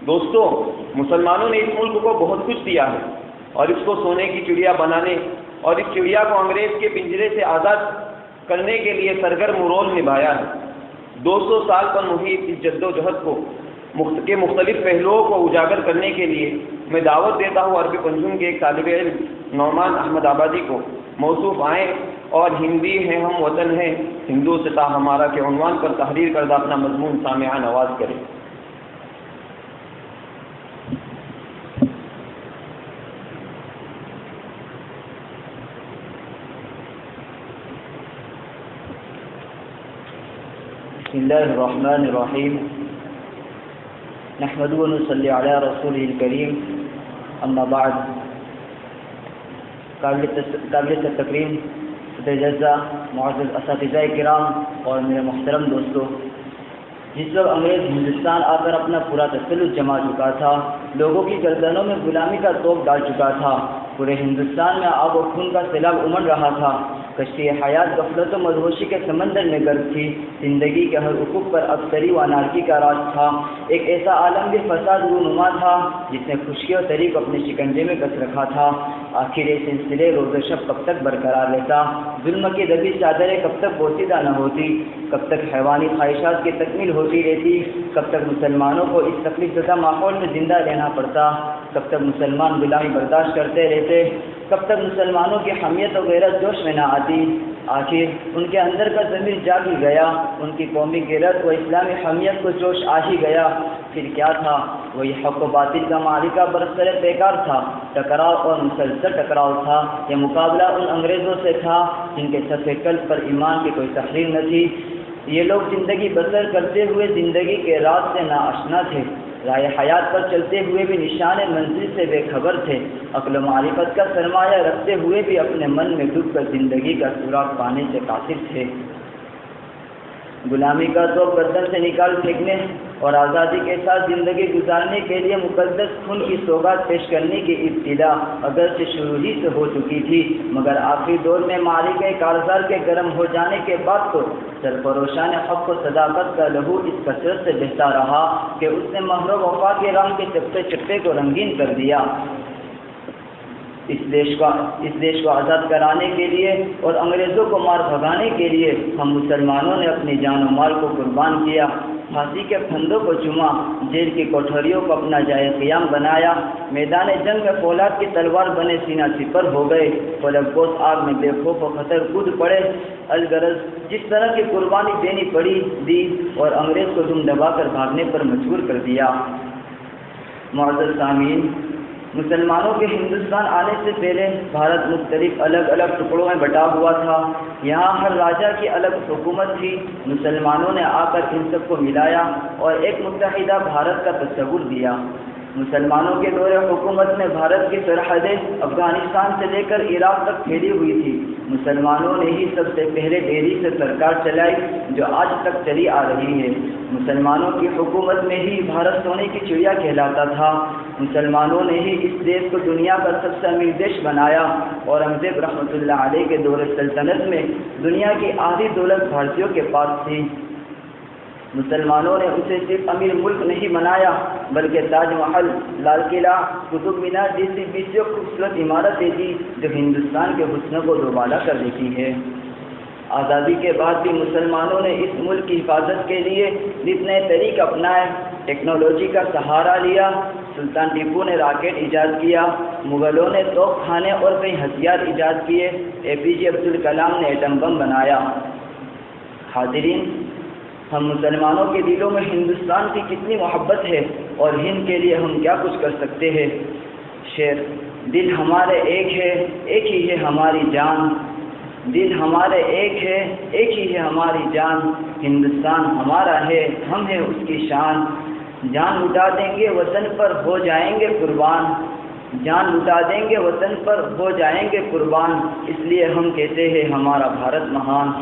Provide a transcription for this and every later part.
دوستوں، مسلمانوں نے اس ملک کو بہت کچھ دیا ہے اور اس کو سونے کی چڑیا بنانے اور اس چڑیا کو انگریز کے پنجرے سے آزاد کرنے کے لیے سرگرم رول نبھایا ہے۔ 200 سال پر محیط اس جدوجہد کے مختلف پہلوؤں کو اجاگر کرنے کے لیے میں دعوت دیتا ہوں عربی پنجم کے ایک طالب علم نعمان احمد آبادی کو موصوف آئیں اور ہندی ہیں ہم وطن ہیں ہندو سے تا ہمارا کے عنوان پر تحریر کردہ اپنا مضمون سامعہ نواز کریں۔ بسم اللہ الرحمن الرحیم، نحمد و نصلی علی رسول الکریم، اما بعد۔ قابل تکریم جزا معزز اساتذہ کرام اور میرے محترم دوستو، جس وقت انگریز ہندوستان آ کر اپنا پورا تسلط جما چکا تھا، لوگوں کی گردنوں میں غلامی کا توپ ڈال چکا تھا، پورے ہندوستان میں آب و خون کا سیلاب امڑ رہا تھا، کشتی حیات غفلت و مدہوشی کے سمندر میں غرق تھی، زندگی کے ہر افق پر ابتری و انارکی کا راج تھا، ایک ایسا عالمگیر فساد رونما تھا جس نے خشکی و تری کو اپنے شکنجے میں کس رکھا تھا۔ آخر یہ سلسلے روز و شب کب تک برقرار رہتا؟ ظلم کی دبی چادریں کب تک بوسیدہ نہ ہوتی؟ کب تک حیوانی خواہشات کی تکمیل ہوتی رہتی؟ کب تک مسلمانوں کو اس تکلیف زدہ ماحول میں زندہ رہنا پڑتا؟ کب تک مسلمان غلامی برداشت کرتے رہتے؟ کب تک مسلمانوں کی حمیت و غیرت جوش میں نہ آتی؟ آخر ان کے اندر کا ضمیر جاگ ہی گیا، ان کی قومی غیرت و اسلامی حمیت کو جوش آ ہی گیا۔ پھر کیا تھا؟ وہی حق و باطل کا معرکہ برسر پیکار تھا، ٹکراؤ اور مسلسل ٹکراؤ تھا۔ یہ مقابلہ ان انگریزوں سے تھا جن کے صفحہ قلب پر ایمان کی کوئی تحریر نہ تھی۔ یہ لوگ زندگی بسر کرتے ہوئے زندگی کے راز سے ناآشنا تھے، راہ حیات پر چلتے ہوئے بھی نشان منزل سے بے خبر تھے، عقل و معرفت کا سرمایہ رکھتے ہوئے بھی اپنے من میں ڈوب کر زندگی کا سراغ پانے سے قاصر تھے۔ غلامی کا تو گردن سے نکال پھینکنے اور آزادی کے ساتھ زندگی گزارنے کے لیے مقدس خون کی سوگات پیش کرنے کی ابتدا اگرچہ شروع ہی سے ہو چکی تھی، مگر آخری دور میں معرکہ کارزار کے گرم ہو جانے کے بعد تو سرفروشان حق و صداقت کا لہو اس کثرت سے بہتا رہا کہ اس نے مہر و وفا کے رنگ کے چپے چپے کو رنگین کر دیا۔ اس دیش کو آزاد کرانے کے لیے اور انگریزوں کو مار بھگانے کے لیے ہم مسلمانوں نے اپنی جان و مال کو قربان کیا، پھانسی کے پھندوں کو چوما، جیل کی کوٹھریوں کو اپنا جائے قیام بنایا، میدان جنگ میں فولاد کی تلوار بنے سینہ سپر ہو گئے، فلک پوش آگ میں بے خوف و خطر کود پڑے، الغرض جس طرح کی قربانی دینی پڑی دی اور انگریز کو دم دبا کر بھاگنے پر مجبور کر دیا۔ معزز سامعین، مسلمانوں کے ہندوستان آنے سے پہلے بھارت مختلف الگ الگ ٹکڑوں میں بٹا ہوا تھا، یہاں ہر راجا کی الگ حکومت تھی۔ مسلمانوں نے آ کر ان سب کو ملایا اور ایک متحدہ بھارت کا تصور دیا۔ مسلمانوں کے دور حکومت میں بھارت کی سرحدیں افغانستان سے لے کر عراق تک پھیلی ہوئی تھی۔ مسلمانوں نے ہی سب سے پہلے دہلی سے سرکار چلائی جو آج تک چلی آ رہی ہے۔ مسلمانوں کی حکومت میں ہی بھارت سونے کی چڑیا کہلاتا تھا۔ مسلمانوں نے ہی اس دیش کو دنیا کا سب سے امیر دیش بنایا۔ اورنگزیب رحمۃ اللہ علیہ کے دور سلطنت میں دنیا کی آدھی دولت بھارتیوں کے پاس تھی۔ مسلمانوں نے اسے صرف امیر ملک نہیں بنایا بلکہ تاج محل، لال قلعہ، قطب مینار جیسی بیسوں خوبصورت عمارتیں دی جو ہندوستان کے حسن کو دوبالا کر دیتی ہے۔ آزادی کے بعد بھی مسلمانوں نے اس ملک کی حفاظت کے لیے نت نئے طریق اپنائے، ٹیکنالوجی کا سہارا لیا۔ سلطان ٹیپو نے راکٹ ایجاد کیا، مغلوں نے توپ خانے اور کئی ہتھیار ایجاد کیے، APJ عبدالکلام نے ایٹم بم بنایا۔ حاضرین، ہم مسلمانوں کے دلوں میں ہندوستان کی کتنی محبت ہے اور ہند کے لیے ہم کیا کچھ کر سکتے ہیں۔ شعر: دل ہمارے ایک ہے، ایک ہی ہے ہماری جان، دل ہمارے ایک ہے، ایک ہی ہے ہماری جان، ہندوستان ہمارا ہے، ہم ہیں اس کی شان، جان لٹا دیں گے وطن پر ہو جائیں گے قربان، جان لٹا دیں گے وطن پر ہو جائیں گے قربان، اس لیے ہم کہتے ہیں ہمارا بھارت مہان۔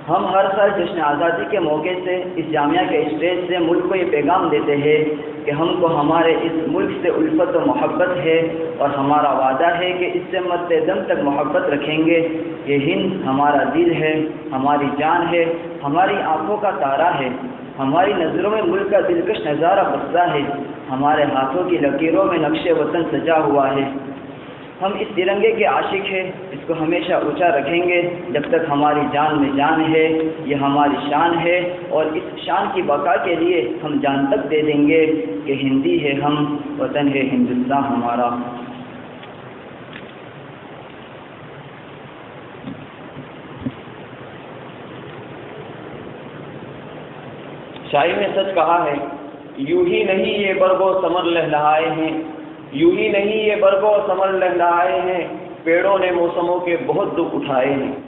ہم ہر سال جشن آزادی کے موقع سے اس جامعہ کے اسٹیج سے ملک کو یہ پیغام دیتے ہیں کہ ہم کو ہمارے اس ملک سے الفت و محبت ہے اور ہمارا وعدہ ہے کہ اس سے مرتے دم تک محبت رکھیں گے۔ یہ ہند ہمارا دل ہے، ہماری جان ہے، ہماری آنکھوں کا تارا ہے، ہماری نظروں میں ملک کا دلکش نظارہ بستا ہے، ہمارے ہاتھوں کی لکیروں میں نقش وطن سجا ہوا ہے۔ ہم اس ترنگے کے عاشق ہیں، اس کو ہمیشہ اونچا رکھیں گے جب تک ہماری جان میں جان ہے۔ یہ ہماری شان ہے اور اس شان کی بقا کے لیے ہم جان تک دے دیں گے کہ ہندی ہے ہم، وطن ہے ہندوستان ہمارا۔ شاعر نے سچ کہا ہے، یوں ہی نہیں یہ برگ و ثمر لہلہائے ہیں، یوں ہی نہیں یہ برگ و ثمر لہلہائے ہیں، پیڑوں نے موسموں کے بہت دکھ اٹھائے ہیں۔